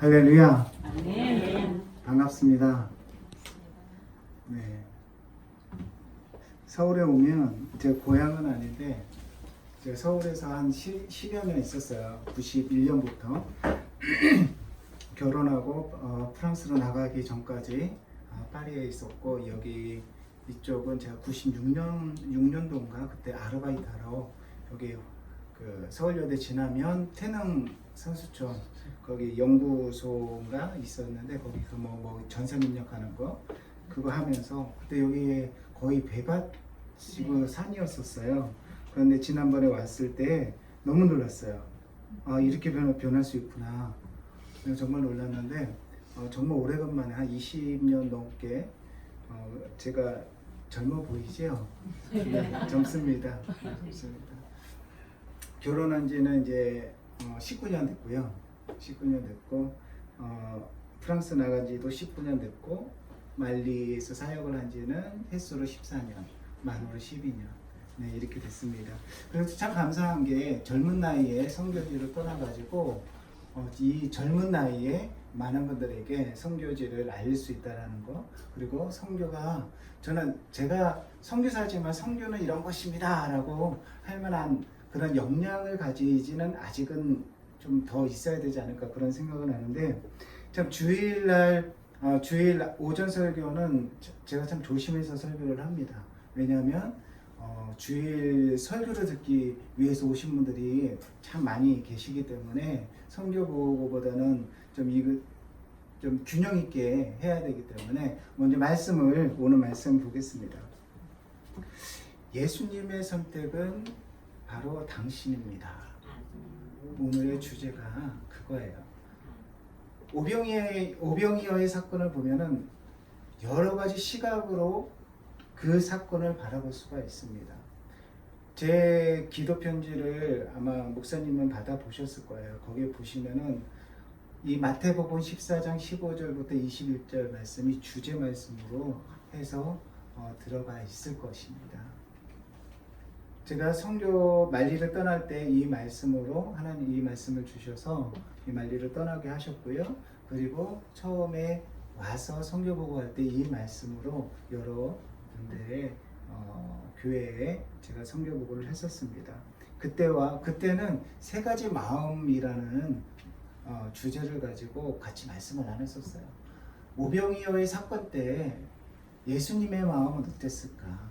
할렐루야. 아멘. 반갑습니다. 네. 서울에 오면 제 고향은 아닌데 제가 서울에서 한 10여 년 있었어요. 91년부터 결혼하고 프랑스로 나가기 전까지 파리에 있었고, 여기 이쪽은 제가 96년도인가 그때 아르바이트하러 여기 그 서울여대 지나면 태릉 선수촌 거기 연구소가 있었는데, 거기서 뭐 전선 입력하는 거 그거 하면서 그때 여기에 거의 배밭 산이었었어요. 그런데 지난번에 왔을 때 너무 놀랐어요. 이렇게 변할 수 있구나. 정말 놀랐는데 정말 오래간만에 한 20년 넘게 제가 젊어 보이죠? 네, 젊습니다. 결혼한 지는 이제 19년 됐고요. 19년 됐고 프랑스 나간 지도 19년 됐고, 말리에서 사역을 한 지는 횟수로 14년, 만으로 12년. 네, 이렇게 됐습니다. 그래서 참 감사한 게 젊은 나이에 선교지를 떠나가지고 이 젊은 나이에 많은 분들에게 선교지를 알릴 수 있다는 거, 그리고 선교가 제가 선교사지만 선교는 이런 것입니다 라고 할 만한 그런 역량을 가지지는 아직은 좀 더 있어야 되지 않을까, 그런 생각을 하는데, 참 주일 오전 설교는 제가 참 조심해서 설교를 합니다. 왜냐하면 주일 설교를 듣기 위해서 오신 분들이 참 많이 계시기 때문에 선교 보고보다는 좀 균형 있게 해야 되기 때문에 먼저 오늘 말씀 보겠습니다. 예수님의 선택은 바로 당신입니다. 오늘의 주제가 그거예요. 오병이어의 사건을 보면은 여러 가지 시각으로 그 사건을 바라볼 수가 있습니다. 제 기도 편지를 아마 목사님은 받아보셨을 거예요. 거기에 보시면은 이 마태복음 14장 15절부터 21절 말씀이 주제 말씀으로 해서 들어가 있을 것입니다. 제가 선교 말리를 떠날 때 이 말씀으로 하나님 이 말씀을 주셔서 이 말리를 떠나게 하셨고요. 그리고 처음에 와서 선교 보고할 때 이 말씀으로 여러 분들의 교회에 제가 선교 보고를 했었습니다. 그때는 세 가지 마음이라는 주제를 가지고 같이 말씀을 나눴었어요. 오병이어의 사건 때 예수님의 마음은 어땠을까?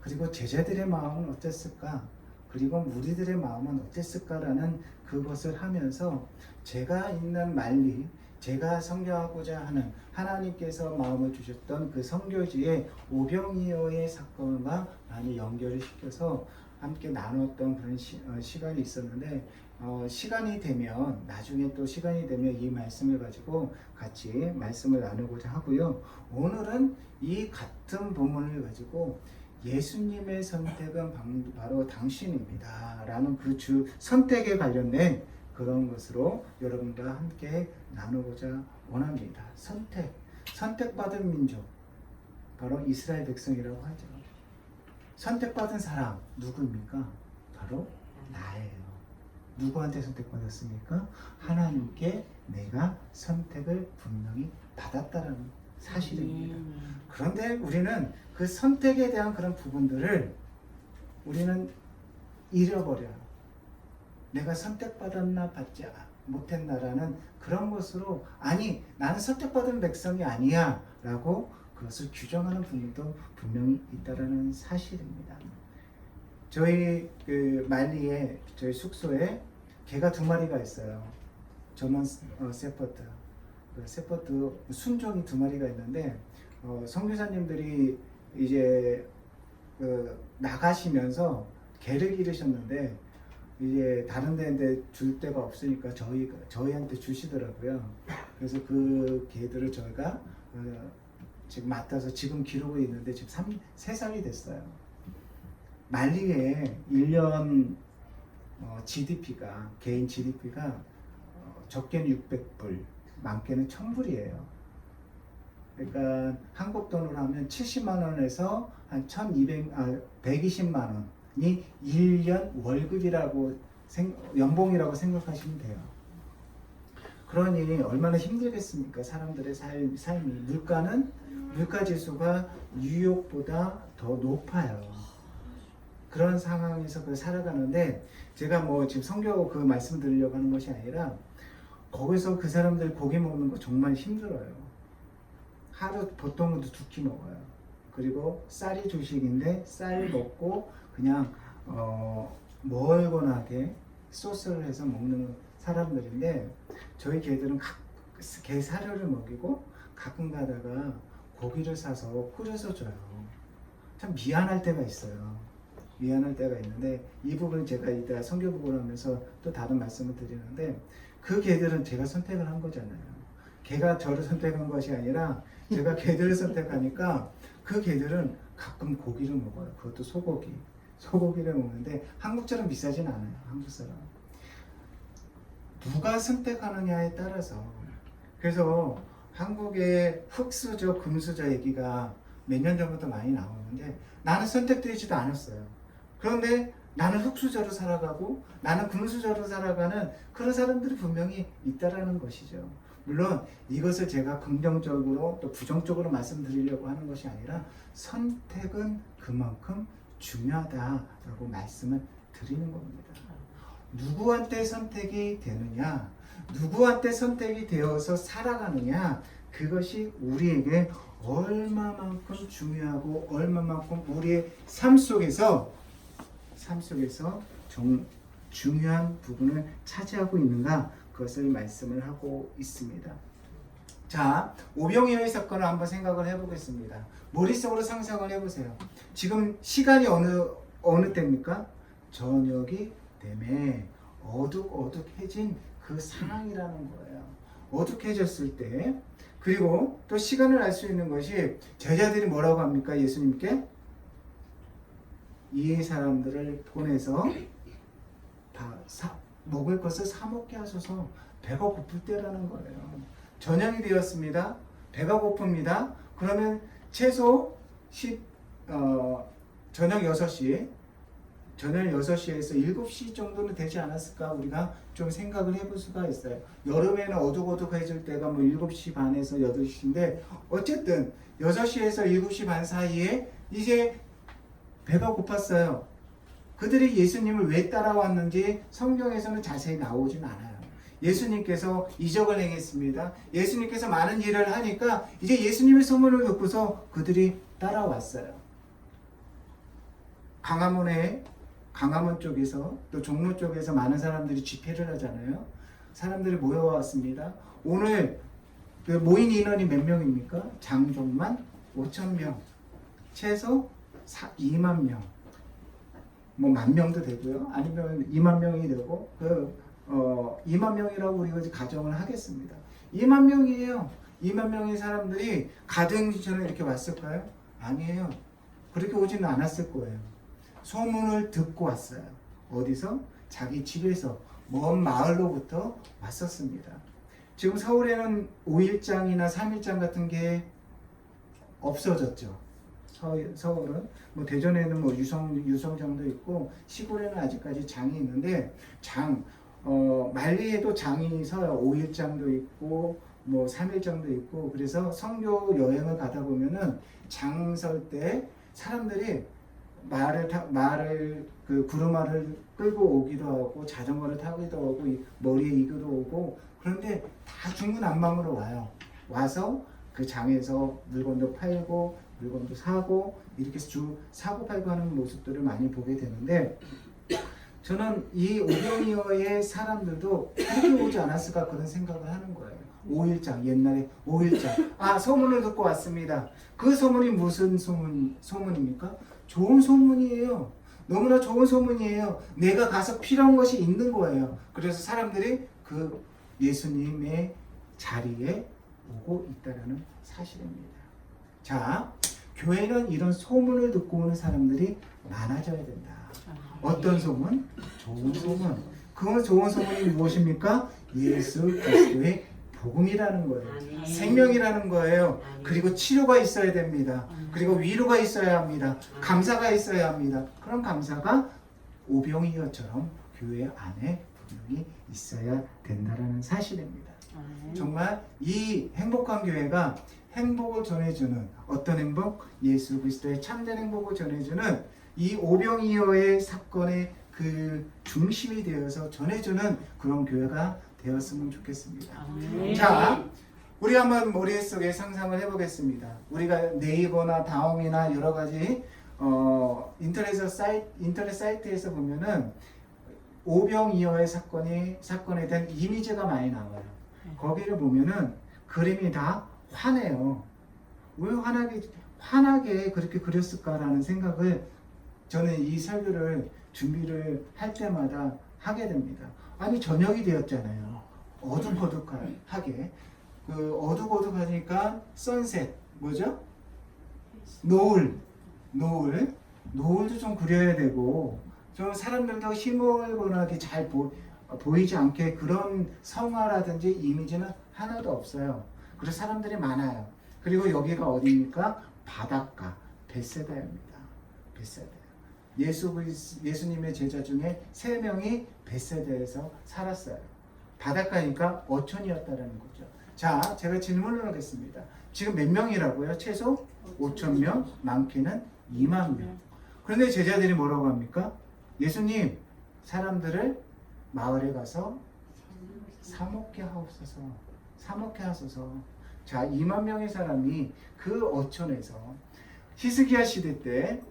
그리고 제자들의 마음은 어땠을까? 그리고 우리들의 마음은 어땠을까라는 그것을 하면서 제가 있는 말리, 제가 선교하고자 하는 하나님께서 마음을 주셨던 그 선교지의 오병이어의 사건과 많이 연결을 시켜서 함께 나눴던 그런 시간이 있었는데, 나중에 또 시간이 되면 이 말씀을 가지고 같이 말씀을 나누고자 하고요. 오늘은 이 같은 본문을 가지고 예수님의 선택은 바로 당신입니다 라는 그 선택에 관련된 그런 것으로 여러분과 함께 나누고자 원합니다. 선택받은 민족, 바로 이스라엘 백성이라고 하죠. 선택받은 사람 누구입니까? 바로 나예요. 누구한테 선택받았습니까? 하나님께 내가 선택을 분명히 받았다라는 사실입니다. 그런데 우리는 그 선택에 대한 그런 부분들을 우리는 잃어버려요. 내가 선택받았나 받지 못했나라는 그런 것으로, 아니 나는 선택받은 백성이 아니야 라고 그것을 규정하는 분들도 분명히 있다라는 사실입니다. 저희 말리에 저희 숙소에 개가 2마리가 있어요. 저먼 세퍼드. 세퍼드 순종이 2마리가 있는데 선교사님들이 이제 나가시면서 개를 기르셨는데 이제 다른 데인데 줄 데가 없으니까 저희한테 주시더라고요. 그래서 그 개들을 저희가 지금 맡아서 지금 기르고 있는데 지금 3살이 됐어요. 말리에 1년 GDP가 개인 GDP가 적게는 600불, 많게는 1000불이에요. 그러니까 한국 돈으로 하면 70만 원에서 한 120만 원이 1년 월급이라고 연봉이라고 생각하시면 돼요. 그러니 얼마나 힘들겠습니까? 사람들의 삶이. 물가 지수가 뉴욕보다 더 높아요. 그런 상황에서 살아가는데, 제가 뭐 지금 성경 그 말씀 드리려고 하는 것이 아니라, 거기서 그 사람들 고기 먹는 거 정말 힘들어요. 하루 보통은 2끼 먹어요. 그리고 쌀이 주식인데 쌀 먹고 그냥 멀건하게 소스를 해서 먹는 사람들인데, 저희 개들은 개 사료를 먹이고 가끔 가다가 고기를 사서 끓여서 줘요. 참 미안할 때가 있어요. 미안할 때가 있는데, 이 부분은 제가 이따 성경 부분을 하면서 또 다른 말씀을 드리는데, 그 개들은 제가 선택을 한 거잖아요. 개가 저를 선택한 것이 아니라 제가 개들을 선택하니까 그 개들은 가끔 고기를 먹어요. 그것도 소고기를 먹는데 한국처럼 비싸진 않아요. 한국 사람. 누가 선택하느냐에 따라서. 그래서 한국의 흑수저, 금수저 얘기가 몇 년 전부터 많이 나오는데, 나는 선택되지도 않았어요. 그런데 나는 흑수저로 살아가고 나는 금수저로 살아가는 그런 사람들이 분명히 있다라는 것이죠. 물론 이것을 제가 긍정적으로 또 부정적으로 말씀드리려고 하는 것이 아니라, 선택은 그만큼 중요하다라고 말씀을 드리는 겁니다. 누구한테 선택이 되느냐, 누구한테 선택이 되어서 살아가느냐, 그것이 우리에게 얼마만큼 중요하고 얼마만큼 우리의 삶 속에서 중요한 부분을 차지하고 있는가, 그것을 말씀을 하고 있습니다. 자, 오병이어의 사건을 한번 생각을 해보겠습니다. 머릿속으로 상상을 해보세요. 지금 시간이 어느 때입니까? 저녁이 되매 어둑어둑해진 그 상황이라는 거예요. 어둑해졌을 때, 그리고 또 시간을 알 수 있는 것이, 제자들이 뭐라고 합니까? 예수님께 이 사람들을 보내서 먹을 것을 사 먹게 하소서. 배가 고플 때라는 거예요. 저녁이 되었습니다. 배가 고픕니다. 그러면 최소 저녁 6시, 저녁 6시에서 7시 정도는 되지 않았을까, 우리가 좀 생각을 해볼 수가 있어요. 여름에는 어둑어둑해질 때가 뭐 7시 반에서 8시인데, 어쨌든 6시에서 7시 반 사이에 이제 배가 고팠어요. 그들이 예수님을 왜 따라왔는지 성경에서는 자세히 나오진 않아요. 예수님께서 이적을 행했습니다. 예수님께서 많은 일을 하니까 이제 예수님의 소문을 듣고서 그들이 따라왔어요. 강화문 쪽에서, 또 종로 쪽에서 많은 사람들이 집회를 하잖아요. 사람들이 모여왔습니다. 오늘 그 모인 인원이 몇 명입니까? 장족만 5,000명, 최소 2만 명, 뭐 10,000명도 되고요. 아니면 2만 명이 되고, 2만 명이라고 우리가 가정을 하겠습니다. 2만 명이에요. 2만 명의 사람들이 가정지처럼 이렇게 왔을까요? 아니에요. 그렇게 오지는 않았을 거예요. 소문을 듣고 왔어요. 어디서? 자기 집에서, 먼 마을로부터 왔었습니다. 지금 서울에는 5일장이나 3일장 같은 게 없어졌죠. 서울은 뭐 대전에는 뭐 유성장도 있고, 시골에는 아직까지 장이 있는데, 만리에도 장이 서요. 5일장도 있고 뭐 3일장도 있고. 그래서 선교 여행을 가다 보면은 장 설 때 사람들이 구루마를 끌고 오기도 하고, 자전거를 타기도 하고, 머리에 이기도 오고. 그런데 다 중구난방으로 와요. 와서 그 장에서 물건도 팔고 물건도 사고, 이렇게 사고 팔고 하는 모습들을 많이 보게 되는데, 저는 이 오병이어의 사람들도 그렇게 오지 않았을까, 그런 생각을 하는 거예요. 5일장, 옛날에 5일장. 소문을 듣고 왔습니다. 그 소문이 무슨 소문입니까? 좋은 소문이에요. 너무나 좋은 소문이에요. 내가 가서 필요한 것이 있는 거예요. 그래서 사람들이 그 예수님의 자리에 오고 있다는 사실입니다. 자, 교회는 이런 소문을 듣고 오는 사람들이 많아져야 된다. 어떤 소문? 좋은 소문. 그 좋은 소문이 무엇입니까? 예수 그리스도의 복음이라는 거예요. 생명이라는 거예요. 그리고 치료가 있어야 됩니다. 그리고 위로가 있어야 합니다. 감사가 있어야 합니다. 그런 감사가 오병이어처럼 교회 안에 분명히 있어야 된다는 사실입니다. 정말 이 행복한 교회가 행복을 전해주는 어떤 행복? 예수 그리스도의 참된 행복을 전해주는 이 오병이어의 사건의 그 중심이 되어서 전해주는 그런 교회가 되었으면 좋겠습니다. 자, 우리 한번 머릿속에 상상을 해보겠습니다. 우리가 네이버나 다음이나 여러 가지 인터넷 사이트에서 보면은 오병이어의 사건에 대한 이미지가 많이 나와요. 거기를 보면은 그림이 다 환해요. 왜 환하게 그렇게 그렸을까라는 생각을 저는 이 설교를 준비를 할 때마다 하게 됩니다. 아니 저녁이 되었잖아요. 어둑어둑하게 그 어둑어둑하니까 선셋 뭐죠? 노을도 좀 그려야 되고 좀 사람들도 희멀건하게 잘 보이지 않게 그런 성화라든지 이미지는 하나도 없어요. 그래서 사람들이 많아요. 그리고 여기가 어디입니까? 바닷가 벳세다입니다. 벳세다. 예수님의 제자 중에 3명이 벳세다에서 살았어요. 바닷가니까 어촌이었다는 거죠. 자, 제가 질문을 하겠습니다. 지금 몇 명이라고요? 최소 5,000명, 많게는 2만 명. 그런데 제자들이 뭐라고 합니까? 예수님, 사람들을 마을에 가서 사먹게 하소서. 자, 2만 명의 사람이 그 어촌에서 히스기야 시대 때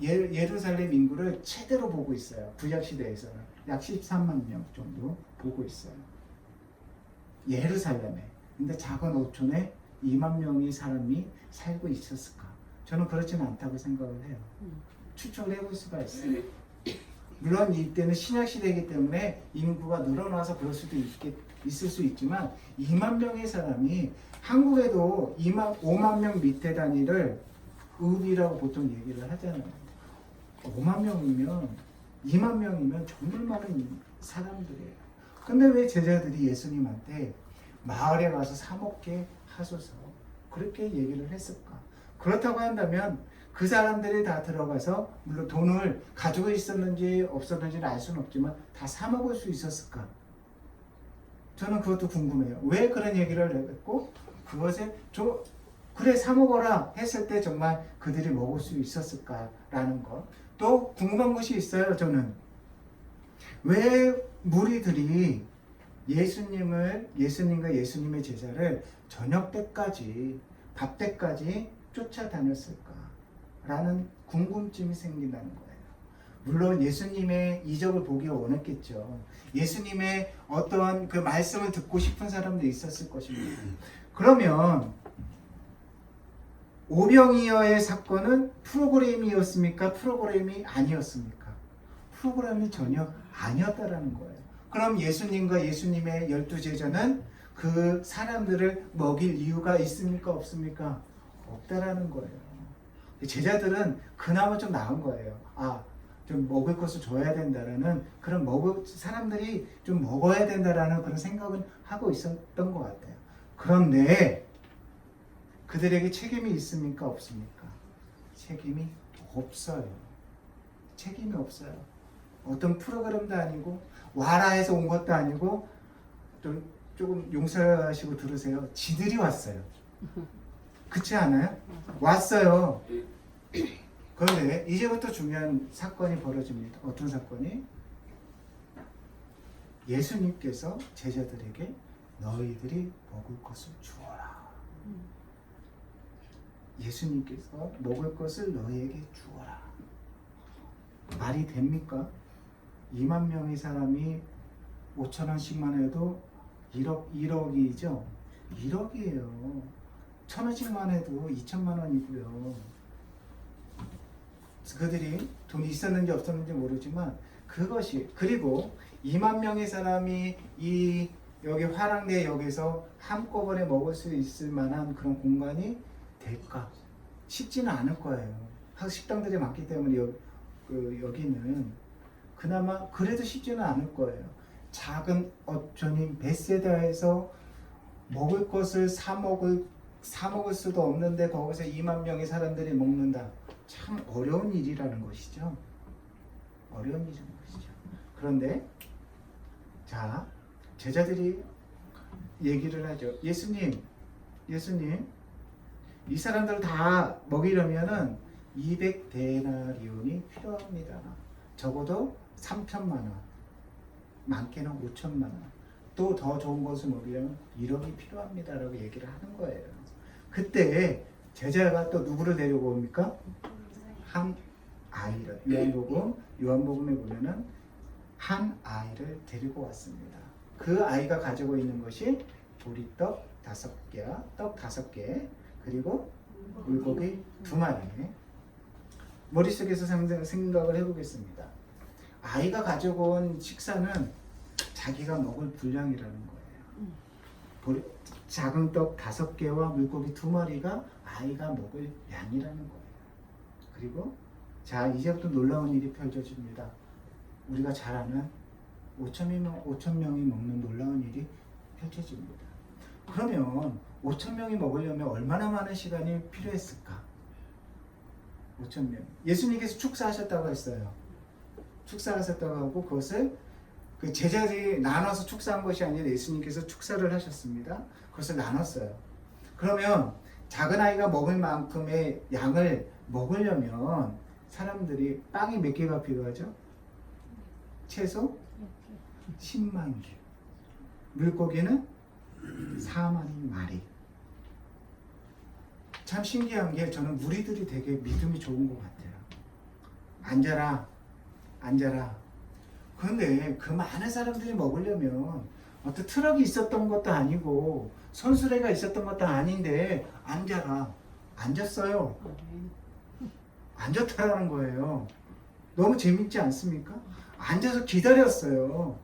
예루살렘 인구를 최대로 보고 있어요. 구약 시대에서는 약 13만 명 정도 보고 있어요. 예루살렘에. 근데 작은 어촌에 2만 명의 사람이 살고 있었을까? 저는 그렇지는 않다고 생각을 해요. 추측을 해볼 수가 있어요. 물론 이때는 신약 시대이기 때문에 인구가 늘어나서 그럴 수도 있을 수 있지만 2만 명의 사람이 한국에도 5만 명 밑에 단위를 읍이라고 보통 얘기를 하잖아요. 5만 명이면 2만 명이면 정말 많은 사람들이에요. 근데 왜 제자들이 예수님한테 마을에 가서 사먹게 하소서 그렇게 얘기를 했을까? 그렇다고 한다면 그 사람들이 다 들어가서 물론 돈을 가지고 있었는지 없었는지는 알 수는 없지만 다 사먹을 수 있었을까? 저는 그것도 궁금해요. 왜 그런 얘기를 했고 그것에 그래 사먹어라 했을 때 정말 그들이 먹을 수 있었을까라는 것. 또 궁금한 것이 있어요. 저는 왜 무리들이 예수님과 예수님의 제자를 저녁 때까지 밥 때까지 쫓아다녔을까라는 궁금증이 생긴다는 거예요. 물론 예수님의 이적을 보기 원했겠죠. 예수님의 어떠한 그 말씀을 듣고 싶은 사람도 있었을 것입니다. 그러면 오병이어의 사건은 프로그램이었습니까? 프로그램이 아니었습니까? 프로그램이 전혀 아니었다라는 거예요. 그럼 예수님과 예수님의 12제자는 그 사람들을 먹일 이유가 있습니까? 없습니까? 없다라는 거예요. 제자들은 그나마 좀 나은 거예요. 좀 먹을 것을 줘야 된다라는 그런 사람들이 좀 먹어야 된다라는 그런 생각은 하고 있었던 것 같아요. 그런데 그들에게 책임이 있습니까? 없습니까? 책임이 없어요. 책임이 없어요. 어떤 프로그램도 아니고 와라 해서 온 것도 아니고 조금 용서하시고 들으세요. 지들이 왔어요. 그렇지 않아요? 왔어요. 그런데 이제부터 중요한 사건이 벌어집니다. 어떤 사건이? 예수님께서 제자들에게 너희들이 먹을 것을 주어라. 예수님께서 먹을 것을 너희에게 주어라. 말이 됩니까? 2만 명의 사람이 5,000원씩만 해도 1억이죠? 1억이에요. 1,000원씩만 해도 2천만 원이고요. 그들이 돈이 있었는지 없었는지 모르지만 그리고 2만 명의 사람이 여기 화랑대역에서 한꺼번에 먹을 수 있을 만한 그런 공간이 될까? 쉽지는 않을 거예요. 식당들이 많기 때문에 여기는 그나마 그래도 쉽지는 않을 거예요. 작은 어촌인 벳세다에서 먹을 것을 사 먹을 수도 없는데 거기서 2만 명의 사람들이 먹는다. 참 어려운 일이라는 것이죠. 어려운 일인 것이죠. 그런데 제자들이 얘기를 하죠. 예수님, 이 사람들 다 먹이려면은 200데나리온이 필요합니다. 적어도 3천만 원, 많게는 5천만 원. 또 더 좋은 것을 먹이려면 1억이 필요합니다라고 얘기를 하는 거예요. 그때 제자가 또 누구를 데리고 옵니까? 한 아이를. 요한복음에 보면은 한 아이를 데리고 왔습니다. 그 아이가 가지고 있는 것이 보리떡 5개와 떡 5개, 그리고 물고기 2마리. 머릿속에서 생각을 해보겠습니다. 아이가 가지고 온 식사는 자기가 먹을 분량이라는 거예요. 작은 떡 5개와 물고기 2마리가 아이가 먹을 양이라는 거예요. 그리고 자, 이제부터 놀라운 일이 펼쳐집니다. 우리가 잘 아는 5,000명이 먹는 놀라운 일이 펼쳐집니다. 그러면 5,000명이 먹으려면 얼마나 많은 시간이 필요했을까? 5,000명. 예수님께서 축사하셨다고 했어요. 축사하셨다고 하고 그것을 그 제자들이 나눠서 축사한 것이 아니라 예수님께서 축사를 하셨습니다. 그것을 나눴어요. 그러면 작은 아이가 먹을 만큼의 양을 먹으려면 사람들이 빵이 몇 개가 필요하죠? 최소 10만 개. 물고기는 4만 마리. 참 신기한 게 저는 무리들이 되게 믿음이 좋은 것 같아요. 앉아라. 그런데 그 많은 사람들이 먹으려면 어떤 트럭이 있었던 것도 아니고 손수레가 있었던 것도 아닌데 앉아라. 앉았어요. 앉았다라는 거예요. 너무 재밌지 않습니까? 앉아서 기다렸어요.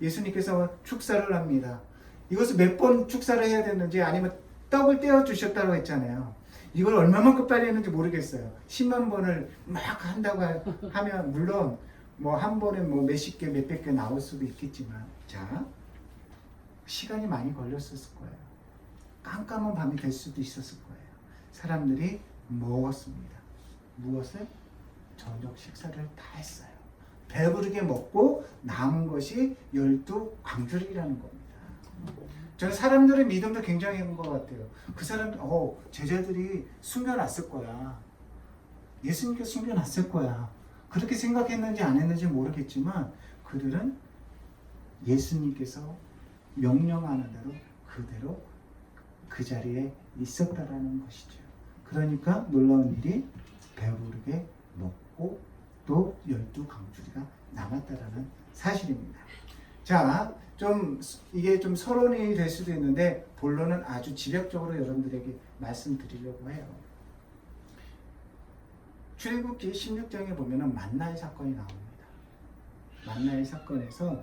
예수님께서 축사를 합니다. 이것을 몇 번 축사를 해야 되는지 아니면 떡을 떼어 주셨다고 했잖아요. 이걸 얼마만큼 빨리 했는지 모르겠어요. 10만 번을 막 한다고 하면 물론 뭐 한 번에 뭐 몇십 개, 몇백 개 나올 수도 있겠지만 자, 시간이 많이 걸렸을 거예요. 깜깜한 밤이 될 수도 있었을 거예요. 사람들이 먹었습니다. 무엇을? 저녁 식사를 다 했어요. 배부르게 먹고 남은 것이 12광주리라는 겁니다. 저는 사람들의 믿음도 굉장한 것 같아요. 그 사람, 제자들이 숨겨놨을 거야. 예수님께서 숨겨놨을 거야. 그렇게 생각했는지 안 했는지 모르겠지만 그들은 예수님께서 명령하는 대로 그대로 그 자리에 있었다라는 것이죠. 그러니까 놀라운 일이 배부르게 먹고 또 12광주리가 남았다라는 사실입니다. 자, 이게 좀 서론이 될 수도 있는데 본론은 아주 집약적으로 여러분들에게 말씀드리려고 해요. 출애굽기 16장에 보면은 만나의 사건이 나옵니다. 만나의 사건에서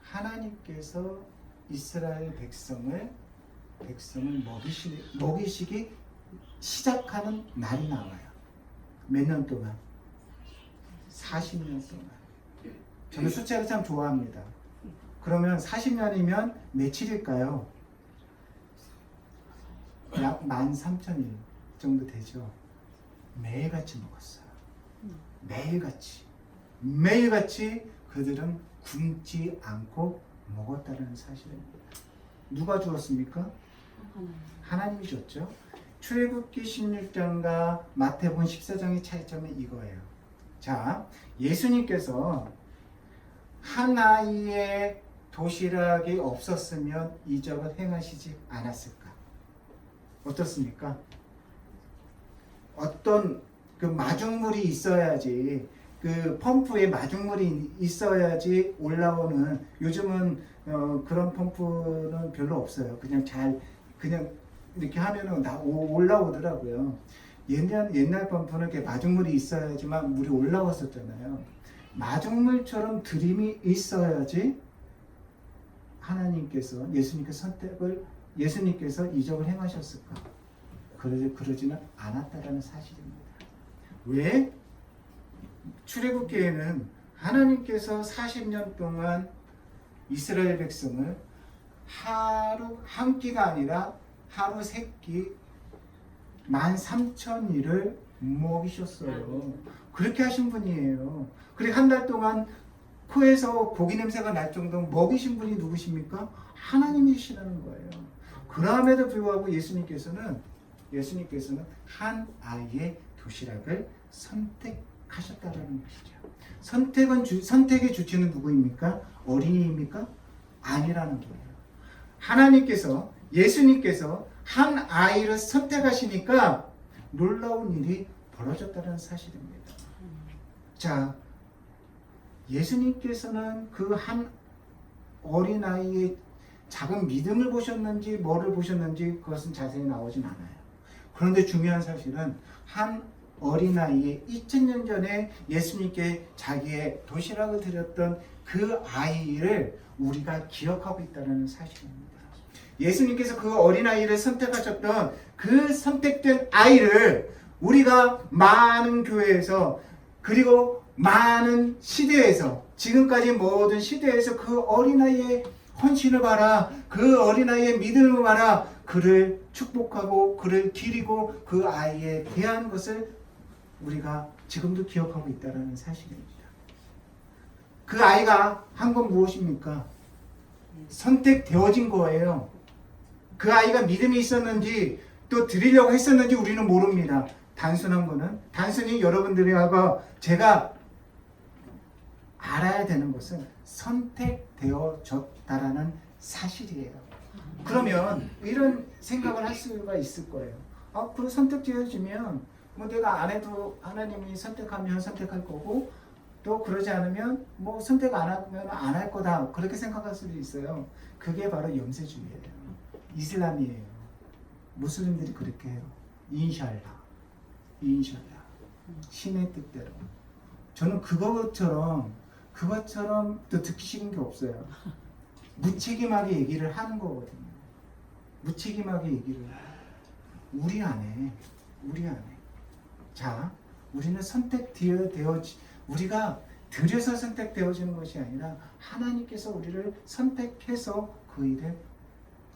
하나님께서 이스라엘 백성을 먹이시기 시작하는 날이 나와요. 몇 년 동안? 40년 동안. 저는 숫자를 참 좋아합니다. 그러면 40년이면 며칠일까요? 약 13,000일 정도 되죠. 매일같이 먹었어요. 매일같이 그들은 굶지 않고 먹었다는 사실입니다. 누가 주었습니까? 하나님이 줬죠. 출애굽기 16장과 마태복음 14장의 차이점은 이거예요. 자, 예수님께서 한 아이의 도시락이 없었으면 이적을 행하시지 않았을까? 어떻습니까? 어떤 그 마중물이 있어야지, 그 펌프에 마중물이 있어야지 올라오는, 요즘은 그런 펌프는 별로 없어요. 그냥 이렇게 하면은 다 올라오더라고요. 옛날 펌프는 이렇게 마중물이 있어야지만 물이 올라왔었잖아요. 마중물처럼 드림이 있어야지 예수님께서 이적을 행하셨을까? 그러지는 않았다라는 사실입니다. 왜? 출애굽기에는 하나님께서 40년 동안 이스라엘 백성을 하루 한 끼가 아니라 하루 3끼 13,000일을 먹이셨어요. 그렇게 하신 분이에요. 그리고 한 달 동안 코에서 고기 냄새가 날 정도로 먹이신 분이 누구십니까? 하나님이시라는 거예요. 그럼에도 불구하고 예수님께서는 한 아이의 도시락을 선택하셨다라는 것이죠. 선택의 주체는 누구입니까? 어린이입니까? 아니라는 거예요. 하나님께서, 예수님께서 한 아이를 선택하시니까 놀라운 일이 벌어졌다는 사실입니다. 자, 예수님께서는 그 한 어린아이의 작은 믿음을 보셨는지 뭐를 보셨는지 그것은 자세히 나오진 않아요. 그런데 중요한 사실은 한 어린아이의 2000년 전에 예수님께 자기의 도시락을 드렸던 그 아이를 우리가 기억하고 있다는 사실입니다. 예수님께서 그 어린아이를 선택하셨던 그 선택된 아이를 우리가 많은 교회에서 그리고 많은 시대에서 지금까지 모든 시대에서 그 어린아이의 헌신을 봐라, 그 어린아이의 믿음을 봐라, 그를 축복하고 그를 기리고 그 아이에 대한 것을 우리가 지금도 기억하고 있다는 사실입니다. 그 아이가 한 건 무엇입니까? 선택되어진 거예요. 그 아이가 믿음이 있었는지 또 드리려고 했었는지 우리는 모릅니다. 단순한 거는, 단순히 여러분들하고 제가 알아야 되는 것은 선택되어졌다라는 사실이에요. 그러면 이런 생각을 할 수가 있을 거예요. 앞으로 선택되어지면 뭐 내가 안 해도 하나님이 선택하면 선택할 거고, 또 그러지 않으면 뭐 선택 안 하면 안 할 거다, 그렇게 생각할 수도 있어요. 그게 바로 염세주의예요. 이슬람이에요. 무슬림들이 그렇게 해요. 인샬라, 신의 뜻대로. 저는 그것처럼 또 듣기 싫은 게 없어요. 무책임하게 얘기를 하는 거거든요. 무책임하게 얘기를 우리 안에. 자, 우리는 우리가 들여서 선택되어지는 것이 아니라 하나님께서 우리를 선택해서 그 일에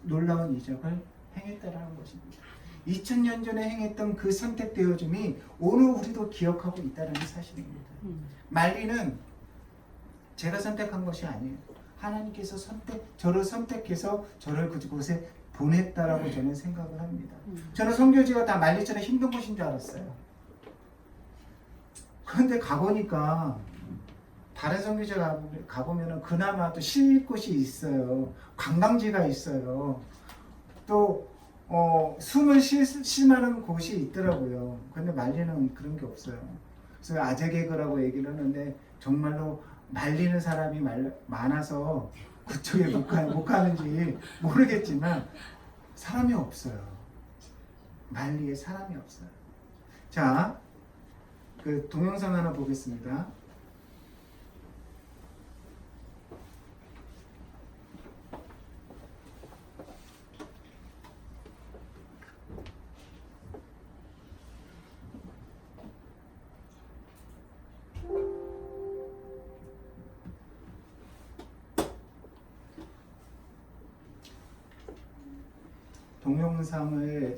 놀라운 이적을 행했다라는 것입니다. 2000년 전에 행했던 그 선택되어짐이 오늘 우리도 기억하고 있다는 사실입니다. 말리는 제가 선택한 것이 아니에요. 하나님께서 저를 선택해서 저를 그곳에 보냈다라고 저는 생각을 합니다. 저는 선교지가 다 말리처럼 힘든 곳인 줄 알았어요. 그런데 가보니까 다른 선교지 가보면 그나마 또 쉴 곳이 있어요. 관광지가 있어요. 또 숨을 쉴 만한 곳이 있더라고요. 그런데 말리는 그런 게 없어요. 그래서 아재개그라고 얘기를 하는데 정말로 말리는 사람이 많아서 그쪽에 못 가는지 모르겠지만 사람이 없어요. 말리에 사람이 없어요. 자, 그 동영상 하나 보겠습니다.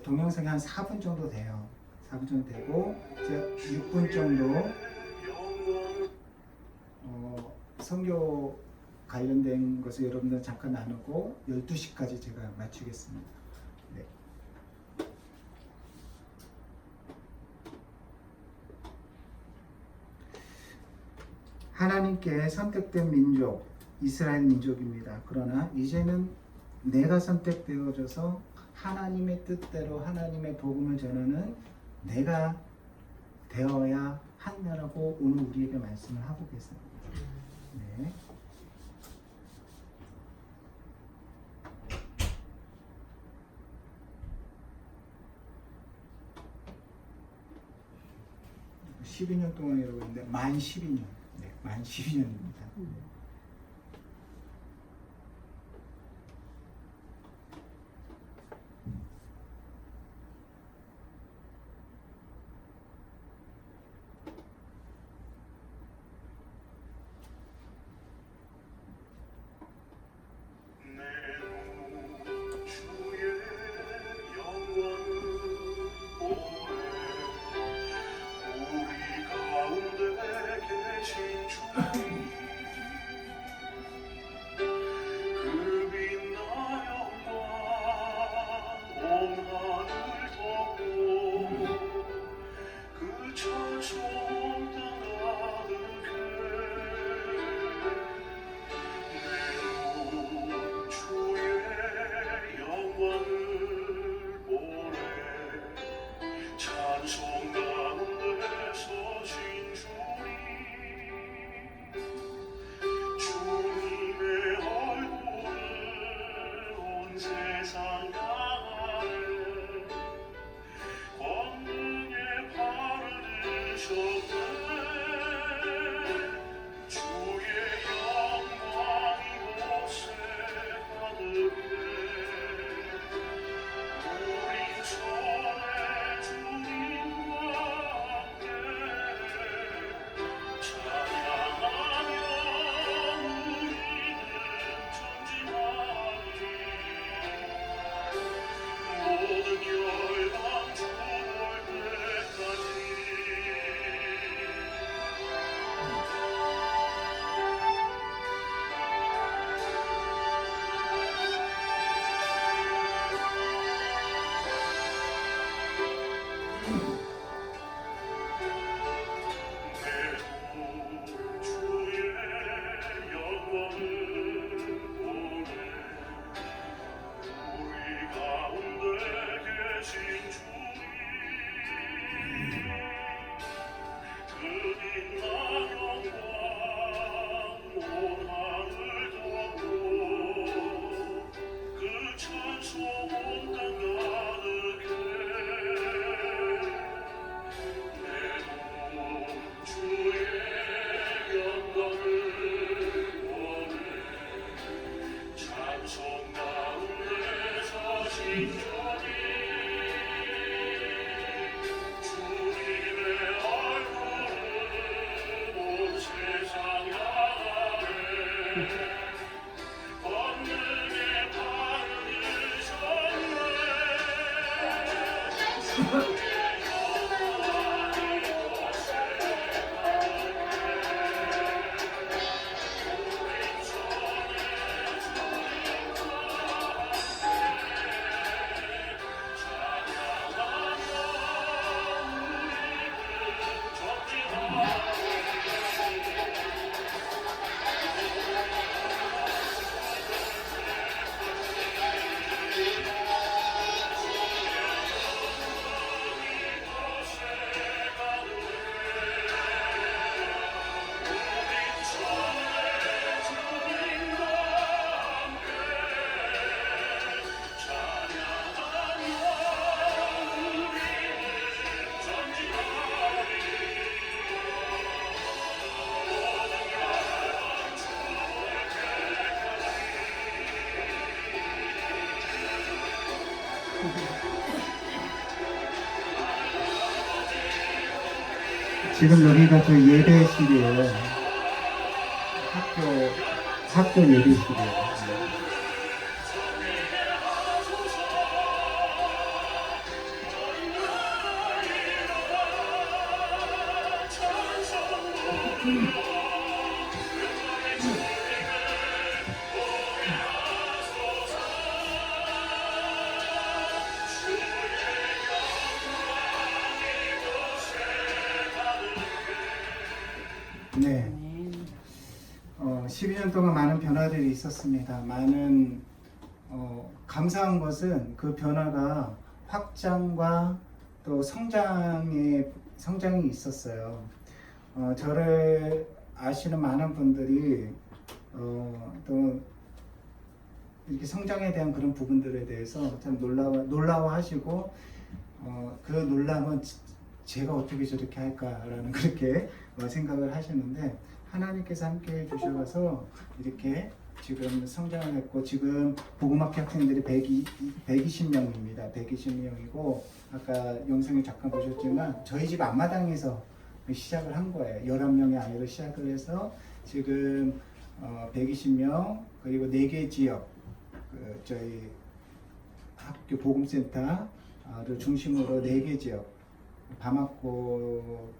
동영상이 한 4분 정도 돼요. 4분 정도 되고 이제 6분 정도 선교 관련된 것을 여러분들 잠깐 나누고 12시까지 제가 마치겠습니다. 네. 하나님께 선택된 민족, 이스라엘 민족입니다. 그러나 이제는 내가 선택되어져서 하나님의 뜻대로 하나님의 복음을 전하는 내가 되어야 한다라고 오늘 우리에게 말씀을 하고 계십니다. 네. (12년) 동안이라고 했는데 만 12년. 네, 만 12년입니다. 세상 향하네 권능의 발을 드셨네 주의 영광 이곳에 가득해 우리 손에 주님과 함께 찬양하며 우리는 전진하리 모든 열방 주볼 때까지 주의 영광을 보내 우리 가운데 계신 주님 그님 나 영광 온 하늘 덮고 그 찬송 온 땅 가득해 주의 영광을 원해 찬송 가운데 서신 주님 주님의 얼굴은 온 세상 향하네 권능의 발을 드셨네 지금 여기가 저희 예배실이에요. 학교 예배실이에요. 네. 12년 동안 많은 변화들이 있었습니다. 많은 감사한 것은 그 변화가 확장과 또 성장이 있었어요. 저를 아시는 많은 분들이 또 이렇게 성장에 대한 그런 부분들에 대해서 참 놀라워하시고 그 놀람은 제가 어떻게 저렇게 할까라는 그렇게 생각을 하시는데 하나님께서 함께 해주셔서 이렇게 지금 성장을 했고 지금 복음학교 학생들이 120명입니다. 120명이고 아까 영상에 잠깐 보셨지만 저희 집 앞마당에서 시작을 한 거예요. 11명의 아이로 시작을 해서 지금 120명 그리고 4개 지역 저희 학교 복음센터를 중심으로 4개 지역 바마코라고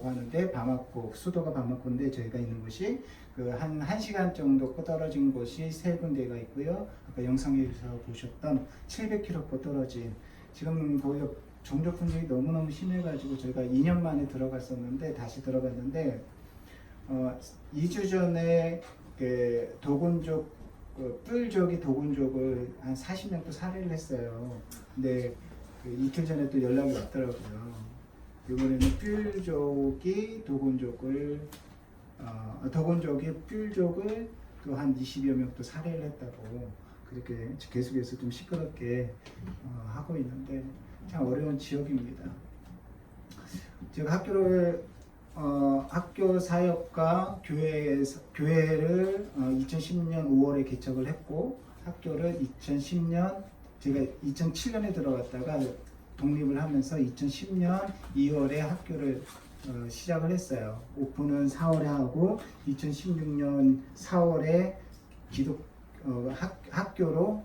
하는데 바마코 수도가 바마코인데 저희가 있는 곳이 그 한 1시간 정도 떨어진 곳이 3군데가 있고요. 아까 영상에서 보셨던 700km 떨어진 지금 거기가 정적 분쟁이 너무너무 심해가지고 저희가 2년 만에 들어갔었는데 다시 들어갔는데 2주 전에 그 도곤족 뿔족이 도곤족을 한 40명 또 살해를 했어요. 근데 그 이틀 전에 또 연락이 왔더라고요. 이번에는 뿔족이 도곤족을 도곤족이 뿔족을 또 한 20여 명 또 살해를 했다고. 그렇게 계속해서 좀 시끄럽게 하고 있는데 참 어려운 지역입니다. 제가 학교 사역과 교회를 2010년 5월에 개척을 했고 학교를 2010년 제가 2007년에 들어갔다가 독립을 하면서 2010년 2월에 학교를 시작을 했어요. 오픈은 4월에 하고 2016년 4월에 학교로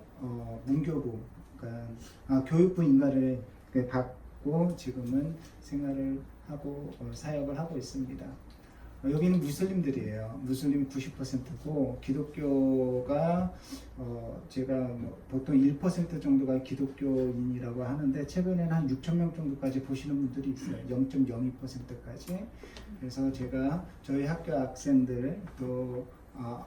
문교부 그러니까 교육부 인가를 받고 지금은 생활을 하고 사역을 하고 있습니다. 여기는 무슬림들이에요. 무슬림 90%고 기독교가 제가 보통 1% 정도가 기독교인이라고 하는데 최근에는 한 6천 명 정도까지 보시는 분들이 있어요. 0.02%까지. 그래서 제가 저희 학교 학생들 또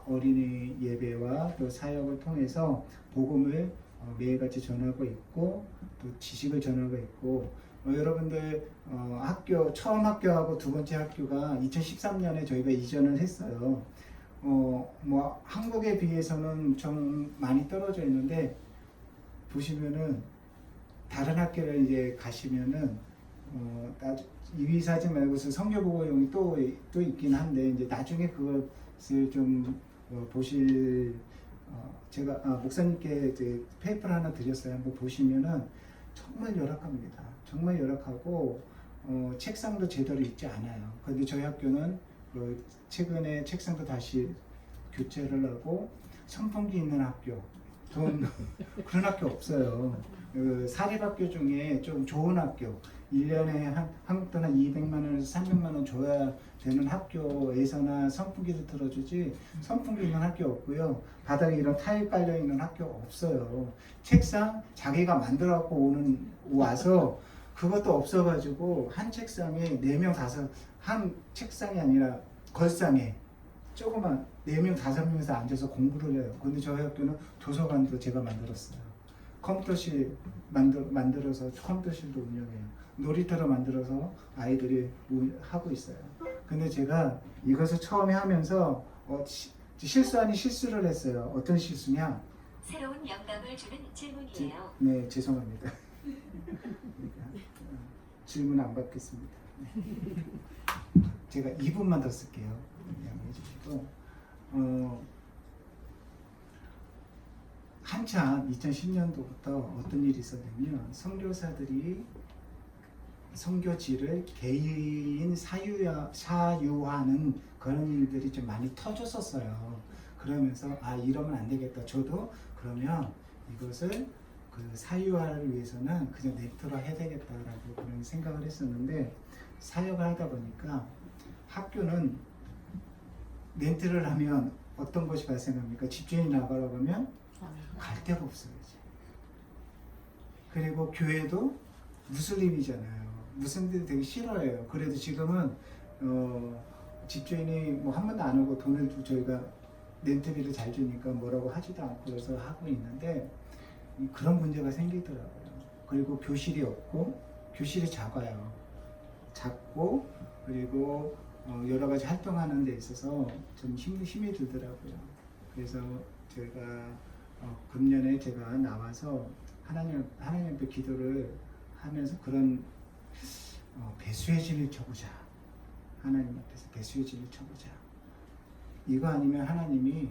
어린이 예배와 또 사역을 통해서 복음을 매일같이 전하고 있고 또 지식을 전하고 있고 여러분들 처음 학교하고 두 번째 학교가 2013년에 저희가 이전을 했어요. 한국에 비해서는 좀 많이 떨어져 있는데 보시면은 다른 학교를 이제 가시면은 이위사지 말고서 성교보고용이 또 있긴 한데 이제 나중에 그것을 좀 보실 제가 목사님께 이제 페이퍼를 하나 드렸어요. 한번 보시면은 정말 열악합니다. 정말 열악하고 책상도 제대로 있지 않아요. 그런데 저희 학교는 최근에 책상도 다시 교체를 하고 선풍기 있는 학교, 그런 학교 없어요. 사립학교 중에 좀 좋은 학교, 1년에 한국 돈 한 200만 원에서 300만 원 줘야 되는 학교에서나 선풍기도 틀어주지 선풍기 있는 학교 없고요. 바닥에 이런 타일 깔려 있는 학교 없어요. 책상 자기가 만들어 갖고 와서 그것도 없어가지고 한 책상에 4명 5, 한 책상이 아니라 걸상에 조그만 4명 5명에서 앉아서 공부를 해요. 근데 저희 학교는 도서관도 제가 만들었어요. 컴퓨터실 만들어서 컴퓨터실도 운영해요. 놀이터로 만들어서 아이들이 하고 있어요. 근데 제가 이것을 처음에 하면서 실수 아닌 실수를 했어요. 어떤 실수냐? 새로운 영감을 주는 질문이에요. 네, 죄송합니다. 질문 안 받겠습니다. 제가 2분만 더 쓸게요. 양해해 주시고 한참 2010년도부터 어떤 일이 있었냐면 선교사들이 선교지를 개인 사유화하는 그런 일들이 좀 많이 터졌었어요. 그러면서 이러면 안 되겠다. 저도 그러면 이것을 그 사유화를 위해서는 그냥 렌트로 해야 되겠다라고 그런 생각을 했었는데 사역을 하다 보니까 학교는 렌트를 하면 어떤 것이 발생합니까? 집주인이 나가라고 하면 갈 데가 없어요. 이제. 그리고 교회도 무슬림이잖아요. 무슬림들이 되게 싫어해요. 그래도 지금은 집주인이 뭐 한 번도 안 오고 돈을 저희가 렌트비를 잘 주니까 뭐라고 하지도 않고 그래서 하고 있는데 그런 문제가 생기더라고요. 그리고 교실이 없고 교실이 작아요. 작고 그리고 여러 가지 활동하는 데 있어서 좀 힘이 들더라고요. 그래서 제가 금년에 제가 나와서 하나님 앞에 기도를 하면서 그런 배수의 진을 쳐보자. 하나님 앞에서 배수의 진을 쳐보자. 이거 아니면 하나님이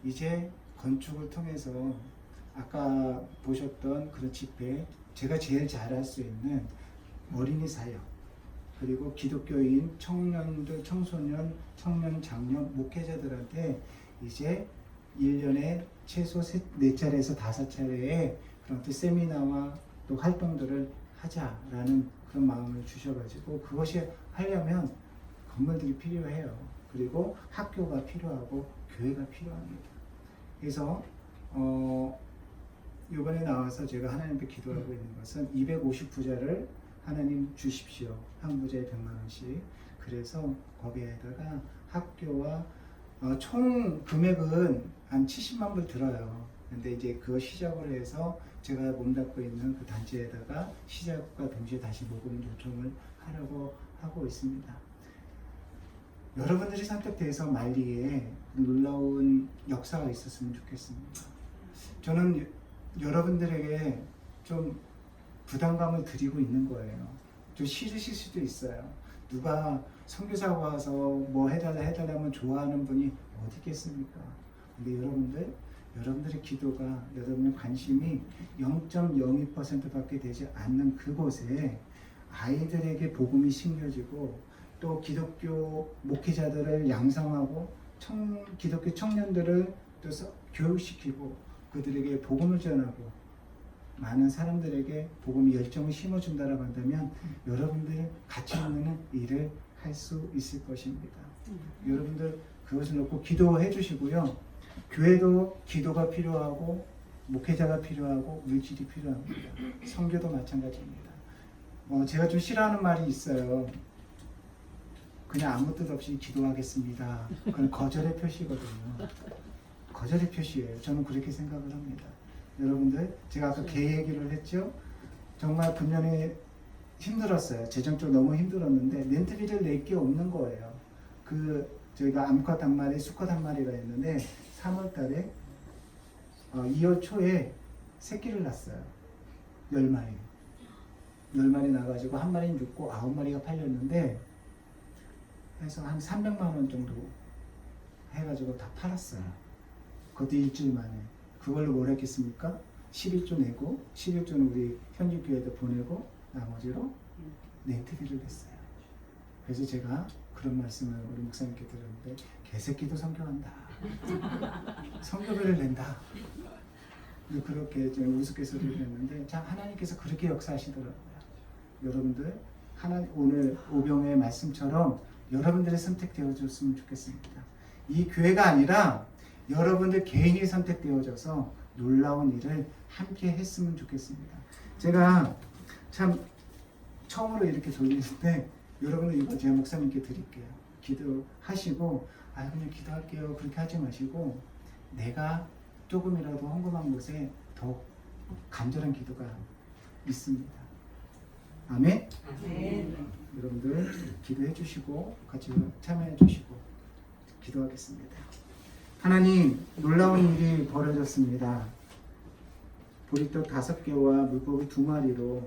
이제 건축을 통해서 아까 보셨던 그런 집회, 제가 제일 잘할 수 있는 어린이 사역, 그리고 기독교인 청년들, 청소년, 청년, 장년, 목회자들한테 이제 1년에 최소 4차례에서 5차례의 그런 또 세미나와 또 활동들을 하자라는 그런 마음을 주셔가지고 그것이 하려면 건물들이 필요해요. 그리고 학교가 필요하고 교회가 필요합니다. 그래서 이번에 나와서 제가 하나님께 기도하고 있는 것은 250부자를 하나님 주십시오. 한 부자에 100만 원씩. 그래서 거기에다가 학교와 총 금액은 한 70만 불 들어요. 근데 이제 그거 시작으로 해서 제가 몸담고 있는 그 단체에다가 시작과 동시에 다시 모금 요청을 하려고 하고 있습니다. 여러분들이 선택돼서 말리에 놀라운 역사가 있었으면 좋겠습니다. 저는 여러분들에게 좀 부담감을 드리고 있는 거예요. 좀 싫으실 수도 있어요. 누가 선교사가 와서 뭐 해달라면 좋아하는 분이 어디 있겠습니까? 근데 여러분들의 기도가, 여러분의 관심이 0.02%밖에 되지 않는 그곳에 아이들에게 복음이 심겨지고 또 기독교 목회자들을 양성하고 기독교 청년들을 또 교육시키고 그들에게 복음을 전하고 많은 사람들에게 복음의 열정을 심어준다라고 한다면 여러분들 가치 있는 일을 할 수 있을 것입니다. 여러분들 그것을 놓고 기도해 주시고요. 교회도 기도가 필요하고 목회자가 필요하고 물질이 필요합니다. 선교도 마찬가지입니다. 제가 좀 싫어하는 말이 있어요. 그냥 아무 뜻 없이 기도하겠습니다. 그건 거절의 표시거든요. 거절의 표시예요. 저는 그렇게 생각을 합니다. 여러분들, 제가 아까 개 얘기를 했죠. 정말 분명히 힘들었어요. 재정적으로 너무 힘들었는데 렌트비를 낼 게 없는 거예요. 저희가 암컷 한 마리, 수컷 한 마리가 있는데 3월 달에 2월 초에 새끼를 낳았어요. 10마리. 10마리 나가지고 한 마리는 죽고 9마리가 팔렸는데 해서 한 300만 원 정도 해가지고 다 팔았어요. 그것도 일주일 만에. 그걸로 뭘 했겠습니까? 11조 내고 11조는 우리 현지교회도 보내고 나머지로 렌트비를 냈어요. 그래서 제가 그런 말씀을 우리 목사님께 드렸는데 개새끼도 선교한다. 선교비를 낸다. 그렇게 좀 우스갯소리를 했는데 참 하나님께서 그렇게 역사하시더라고요. 여러분들 오늘 오병의 말씀처럼 여러분들이 선택되어졌으면 좋겠습니다. 이 교회가 아니라 여러분들 개인이 선택되어져서 놀라운 일을 함께 했으면 좋겠습니다. 제가 참 처음으로 이렇게 돌리는데 여러분들 이거 제가 목사님께 드릴게요. 기도하시고 그냥 기도할게요. 그렇게 하지 마시고 내가 조금이라도 헌금한 곳에 더 간절한 기도가 있습니다. 아멘? 아멘. 여러분들 기도해 주시고 같이 참여해 주시고 기도하겠습니다. 하나님, 놀라운 일이 벌어졌습니다. 보리떡 5개와 물고기 2마리로